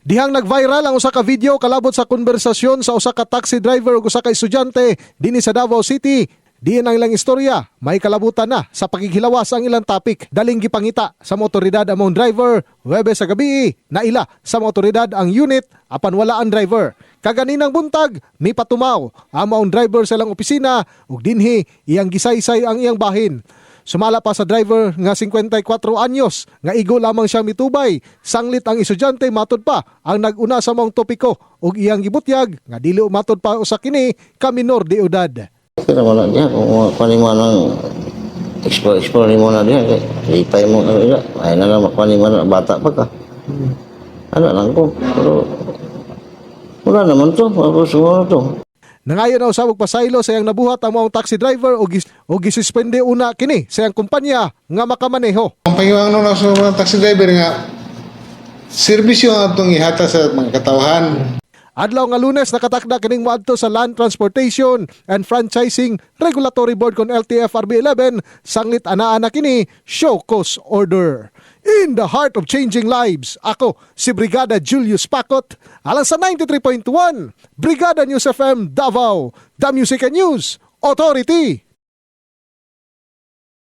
Dihang nag-viral ang usa ka video kalabot sa konversasyon sa usa ka taxi driver ug usa ka estudyante dinhi sa Davao City. Diin ang ilang istorya, may kalabutan na sa paghihilawas ang ilang topic. Daling gipangita sa mga otoridad ang mga driver, Huwebes sa gabi, naila sa mga otoridad ang unit apan wala ang driver. Kaganinang buntag, may patumaw ang mga driver sa ilang opisina ug dinhi iyang gisaysay ang iyang bahin. Sumala pa sa driver nga 54 anyos nga igo lamang siya mitubay. Sanglit ang estudyante matud pa ang nag-una sa mong topiko ug iyang gibutyag nga dili matud pa usa kini ka minor de edad. Kaya wala niya kung panima ng explore mo na diya ipay mo ay na lang panima na bata pa ka. Ano lang ko pero wala naman to ako sumunod to. Nangayon na usabog pasaylo sa iyang nabuhat ang mga taxi driver o gisuspende una kini sa iyang kumpanya nga makamaneho. Ang pangiwang nung sa mga taxi driver nga, serbisyo ang itong ihata sa mga katawhan. Adlaw nga Lunes nakatakda kining moadto sa Land Transportation and Franchising Regulatory Board kon LTF RB11 sanglit anaa na kini show cause order. In the heart of changing lives, ako si Brigada Julius Pacot alang sa 93.1 Brigada News FM Davao, The Music and News Authority.